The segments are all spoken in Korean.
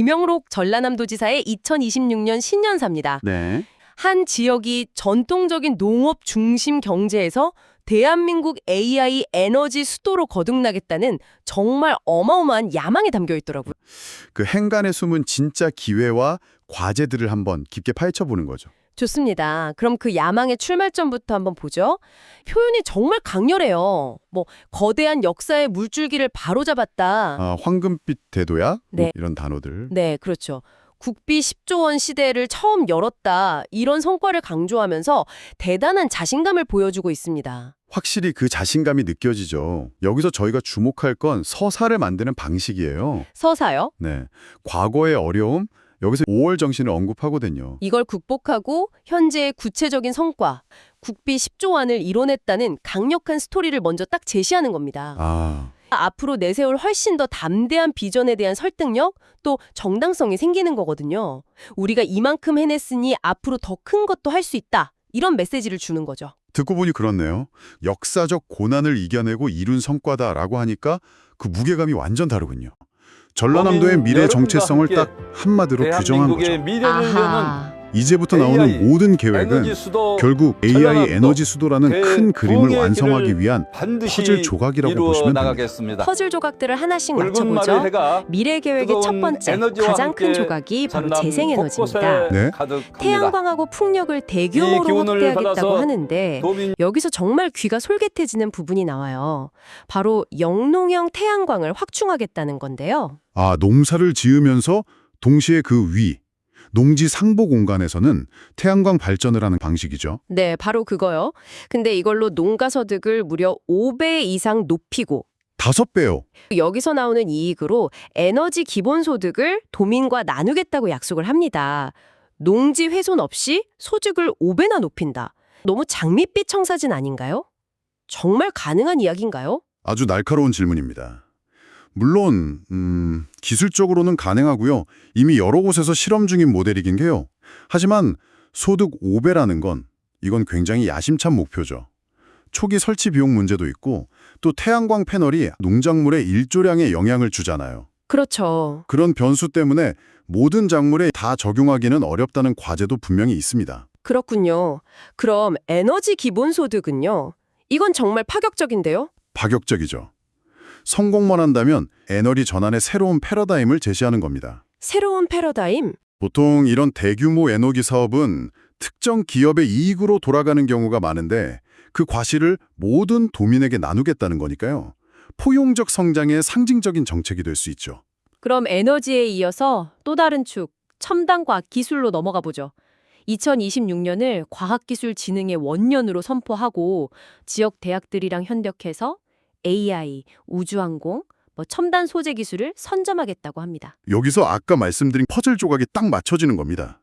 김영록 전라남도지사의 2026년 신년사입니다. 네. 한 지역이 전통적인 농업 중심 경제에서 대한민국 AI 에너지 수도로 거듭나겠다는 정말 어마어마한 야망이 담겨 있더라고요. 그 행간에 숨은 진짜 기회와 과제들을 한번 깊게 파헤쳐보는 거죠. 좋습니다. 그럼 그 야망의 출발점부터 한번 보죠. 표현이 정말 강렬해요. 거대한 역사의 물줄기를 바로잡았다. 황금빛 대도야? 네. 이런 단어들. 네, 그렇죠. 국비 10조 원 시대를 처음 열었다. 이런 성과를 강조하면서 대단한 자신감을 보여주고 있습니다. 확실히 그 자신감이 느껴지죠. 여기서 저희가 주목할 건 서사를 만드는 방식이에요. 서사요? 네. 과거의 어려움, 여기서 5월 정신을 언급하거든요. 이걸 극복하고 현재의 구체적인 성과, 국비 10조 원을 이뤄냈다는 강력한 스토리를 먼저 딱 제시하는 겁니다. 앞으로 내세울 훨씬 더 담대한 비전에 대한 설득력, 또 정당성이 생기는 거거든요. 우리가 이만큼 해냈으니 앞으로 더 큰 것도 할 수 있다. 이런 메시지를 주는 거죠. 듣고 보니 그렇네요. 역사적 고난을 이겨내고 이룬 성과다라고 하니까 그 무게감이 완전 다르군요. 전라남도의 미래 정체성을 딱 한마디로 규정한 거죠. 아하. 이제부터 나오는 모든 계획은 결국 AI 에너지 수도라는 큰 그림을 완성하기 위한 퍼즐 조각이라고 보시면 됩니다. 퍼즐 조각들을 하나씩 맞춰보죠. 미래 계획의 첫 번째, 가장 큰 조각이 바로 재생에너지입니다. 네? 태양광하고 풍력을 대규모로 확대하겠다고 하는데 여기서 정말 귀가 솔깃해지는 부분이 나와요. 바로 영농형 태양광을 확충하겠다는 건데요. 농사를 지으면서 동시에 그 위, 농지 상보 공간에서는 태양광 발전을 하는 방식이죠. 네, 바로 그거요. 근데 이걸로 농가 소득을 무려 5배 이상 높이고 5배요. 여기서 나오는 이익으로 에너지 기본소득을 도민과 나누겠다고 약속을 합니다. 농지 훼손 없이 소득을 5배나 높인다. 너무 장밋빛 청사진 아닌가요? 정말 가능한 이야기인가요? 아주 날카로운 질문입니다. 물론 기술적으로는 가능하고요. 이미 여러 곳에서 실험 중인 모델이긴 해요. 하지만 소득 5배라는 건 이건 굉장히 야심찬 목표죠. 초기 설치 비용 문제도 있고 또 태양광 패널이 농작물에 일조량의 영향을 주잖아요. 그렇죠. 그런 변수 때문에 모든 작물에 다 적용하기는 어렵다는 과제도 분명히 있습니다. 그렇군요. 그럼 에너지 기본소득은요? 이건 정말 파격적인데요? 파격적이죠. 성공만 한다면 에너지 전환의 새로운 패러다임을 제시하는 겁니다. 새로운 패러다임? 보통 이런 대규모 에너지 사업은 특정 기업의 이익으로 돌아가는 경우가 많은데 그 과실을 모든 도민에게 나누겠다는 거니까요. 포용적 성장의 상징적인 정책이 될 수 있죠. 그럼 에너지에 이어서 또 다른 축, 첨단 과학 기술로 넘어가 보죠. 2026년을 과학기술진흥의 원년으로 선포하고 지역 대학들이랑 협력해서 AI, 우주항공, 첨단 소재 기술을 선점하겠다고 합니다. 여기서 아까 말씀드린 퍼즐 조각이 딱 맞춰지는 겁니다.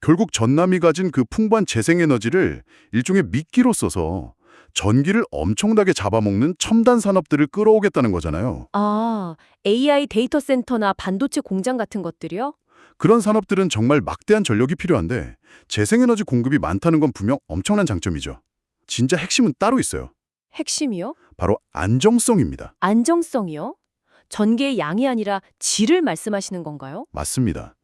결국 전남이 가진 그 풍부한 재생에너지를 일종의 미끼로 써서 전기를 엄청나게 잡아먹는 첨단 산업들을 끌어오겠다는 거잖아요. AI 데이터 센터나 반도체 공장 같은 것들이요? 그런 산업들은 정말 막대한 전력이 필요한데 재생에너지 공급이 많다는 건 분명 엄청난 장점이죠. 진짜 핵심은 따로 있어요. 핵심이요? 바로 안정성입니다. 안정성이요? 전개의 양이 아니라 질을 말씀하시는 건가요? 맞습니다.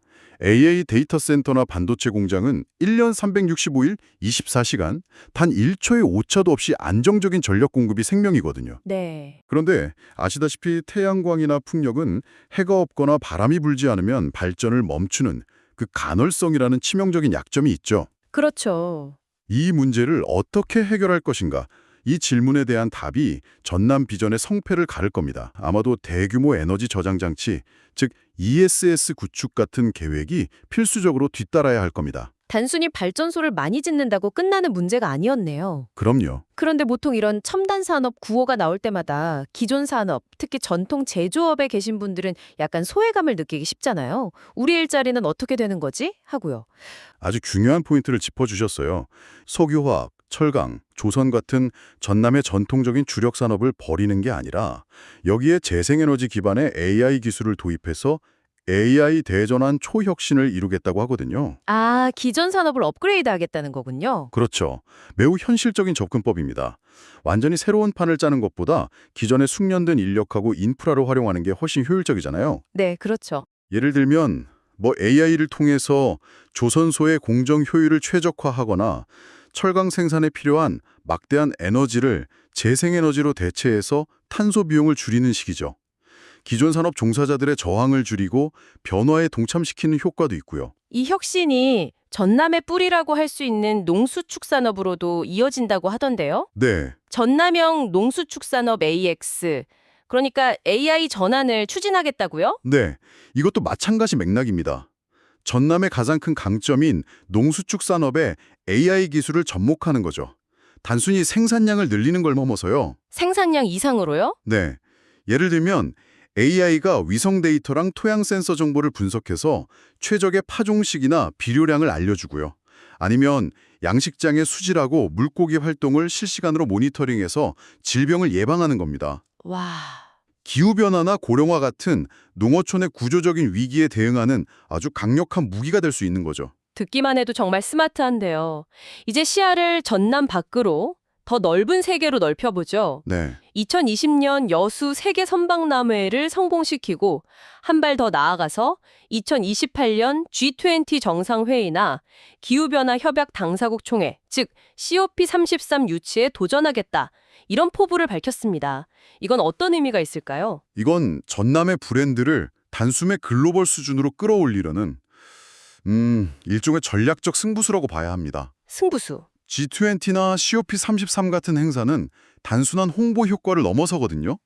AA 데이터 센터나 반도체 공장은 1년 365일 24시간 단 1초의 오차도 없이 안정적인 전력 공급이 생명이거든요. 네. 그런데 아시다시피 태양광이나 풍력은 해가 없거나 바람이 불지 않으면 발전을 멈추는 그 간헐성이라는 치명적인 약점이 있죠. 그렇죠. 이 문제를 어떻게 해결할 것인가? 이 질문에 대한 답이 전남 비전의 성패를 가를 겁니다. 아마도 대규모 에너지 저장 장치, 즉 ESS 구축 같은 계획이 필수적으로 뒤따라야 할 겁니다. 단순히 발전소를 많이 짓는다고 끝나는 문제가 아니었네요. 그럼요. 그런데 보통 이런 첨단 산업 구호가 나올 때마다 기존 산업, 특히 전통 제조업에 계신 분들은 약간 소외감을 느끼기 쉽잖아요. 우리 일자리는 어떻게 되는 거지? 하고요. 아주 중요한 포인트를 짚어주셨어요. 석유화학, 철강, 조선 같은 전남의 전통적인 주력 산업을 버리는 게 아니라 여기에 재생에너지 기반의 AI 기술을 도입해서 AI 대전환 초혁신을 이루겠다고 하거든요. 기존 산업을 업그레이드 하겠다는 거군요. 그렇죠. 매우 현실적인 접근법입니다. 완전히 새로운 판을 짜는 것보다 기존의 숙련된 인력하고 인프라를 활용하는 게 훨씬 효율적이잖아요. 네, 그렇죠. 예를 들면 AI를 통해서 조선소의 공정 효율을 최적화하거나 철강 생산에 필요한 막대한 에너지를 재생에너지로 대체해서 탄소 비용을 줄이는 식이죠. 기존 산업 종사자들의 저항을 줄이고 변화에 동참시키는 효과도 있고요. 이 혁신이 전남의 뿌리라고 할 수 있는 농수축산업으로도 이어진다고 하던데요. 네, 전남형 농수축산업 AX, 그러니까 AI 전환을 추진하겠다고요? 네, 이것도 마찬가지 맥락입니다. 전남의 가장 큰 강점인 농수축산업에 AI 기술을 접목하는 거죠. 단순히 생산량을 늘리는 걸 넘어서요. 생산량 이상으로요? 네, 예를 들면 AI가 위성 데이터랑 토양 센서 정보를 분석해서 최적의 파종식이나 비료량을 알려주고요. 아니면 양식장의 수질하고 물고기 활동을 실시간으로 모니터링해서 질병을 예방하는 겁니다. 와, 기후변화나 고령화 같은 농어촌의 구조적인 위기에 대응하는 아주 강력한 무기가 될 수 있는 거죠. 듣기만 해도 정말 스마트한데요. 이제 시야를 전남 밖으로 더 넓은 세계로 넓혀보죠. 네, 2020년 여수 세계 선박람회를 성공시키고 한 발 더 나아가서 2028년 G20 정상회의나 기후변화 협약 당사국 총회, 즉 COP33 유치에 도전하겠다. 이런 포부를 밝혔습니다. 이건 어떤 의미가 있을까요? 이건 전남의 브랜드를 단숨에 글로벌 수준으로 끌어올리려는 일종의 전략적 승부수라고 봐야 합니다. 승부수. G20나 COP33 같은 행사는 단순한 홍보 효과를 넘어서거든요.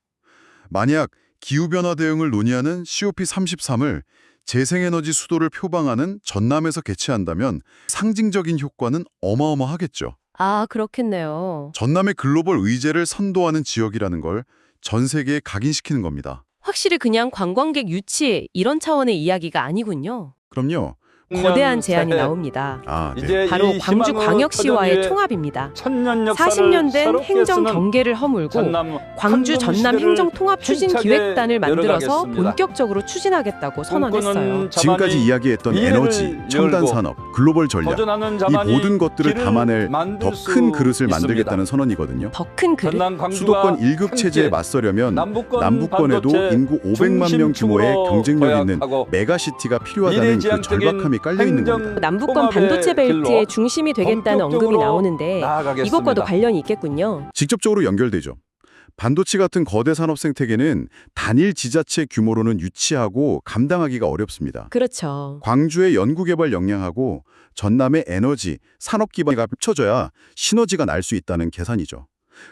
만약 기후변화 대응을 논의하는 COP33을 재생에너지 수도를 표방하는 전남에서 개최한다면 상징적인 효과는 어마어마하겠죠. 아, 그렇겠네요. 전남의 글로벌 의제를 선도하는 지역이라는 걸 전 세계에 각인시키는 겁니다. 확실히 그냥 관광객 유치 이런 차원의 이야기가 아니군요. 그럼요. 거대한 제안이 나옵니다. 네. 이제 바로 이 광주 희망으로 광역시와의 터전 위에 통합입니다. 천년 역사를 40년 된 새롭게 행정 쓰는 경계를 허물고 전남 광주 한동 전남 시대를 행정 통합 추진 힘차게 기획단을 만들어서 열어가겠습니다. 본격적으로 추진하겠다고 선언했어요. 꿈꾸는 지금까지 자만이 이야기했던 미래를 에너지, 첨단 열고 산업, 글로벌 전략, 도전하는 이 자만이 모든 것들을 길을 담아낼 만들 더 큰 그릇을 수 만들겠다는 있습니다. 선언이거든요. 더 큰 그릇. 전남 광주와 수도권 1급 체제에 함께 맞서려면 남북권 남북권에도 반도체 인구 500만 명 규모의 중심축으로 경쟁력 있는 도약하고 메가시티가 필요하다는 그 미래지향적인 절박함이 깔려 있는 행정 겁니다. 남북권 통합의 반도체 벨트의 길로 중심이 되겠다는 언급이 본격적으로 나오는데 나아가겠습니다. 이것과도 관련이 있겠군요. 직접적으로 연결되죠. 반도체 같은 거대 산업 생태계는 단일 지자체 규모로는 유치하고 감당하기가 어렵습니다. 그렇죠. 광주의 연구개발 역량하고 전남의 에너지, 산업 기반이 합쳐져야 시너지가 날 수 있다는 계산이죠.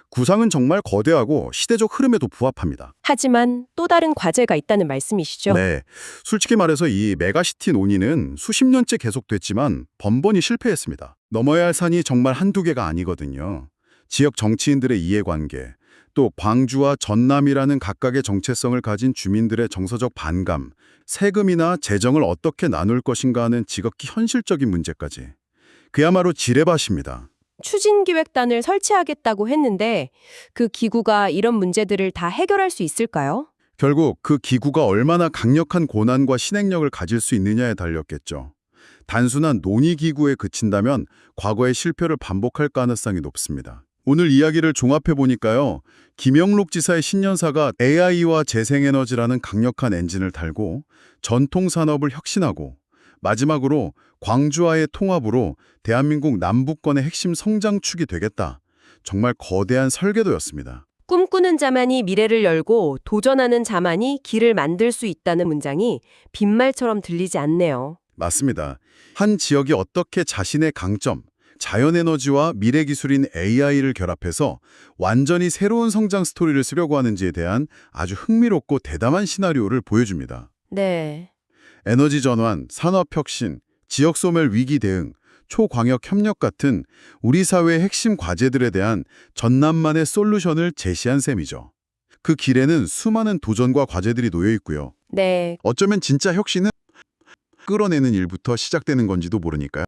구상은 정말 거대하고 시대적 흐름에도 부합합니다. 하지만 또 다른 과제가 있다는 말씀이시죠? 네, 솔직히 말해서 이 메가시티 논의는 수십 년째 계속됐지만 번번이 실패했습니다. 넘어야 할 산이 정말 한두 개가 아니거든요. 지역 정치인들의 이해관계, 또 광주와 전남이라는 각각의 정체성을 가진 주민들의 정서적 반감, 세금이나 재정을 어떻게 나눌 것인가 하는 지극히 현실적인 문제까지. 그야말로 지뢰밭입니다. 추진기획단을 설치하겠다고 했는데 그 기구가 이런 문제들을 다 해결할 수 있을까요? 결국 그 기구가 얼마나 강력한 권한과 실행력을 가질 수 있느냐에 달렸겠죠. 단순한 논의기구에 그친다면 과거의 실패를 반복할 가능성이 높습니다. 오늘 이야기를 종합해보니까요. 김영록 지사의 신년사가 AI와 재생에너지라는 강력한 엔진을 달고 전통산업을 혁신하고 마지막으로 광주와의 통합으로 대한민국 남북권의 핵심 성장축이 되겠다. 정말 거대한 설계도였습니다. 꿈꾸는 자만이 미래를 열고 도전하는 자만이 길을 만들 수 있다는 문장이 빈말처럼 들리지 않네요. 맞습니다. 한 지역이 어떻게 자신의 강점, 자연에너지와 미래기술인 AI를 결합해서 완전히 새로운 성장 스토리를 쓰려고 하는지에 대한 아주 흥미롭고 대담한 시나리오를 보여줍니다. 네. 에너지 전환, 산업혁신, 지역소멸 위기 대응, 초광역 협력 같은 우리 사회의 핵심 과제들에 대한 전남만의 솔루션을 제시한 셈이죠. 그 길에는 수많은 도전과 과제들이 놓여 있고요. 네. 어쩌면 진짜 혁신은 끌어내는 일부터 시작되는 건지도 모르니까요.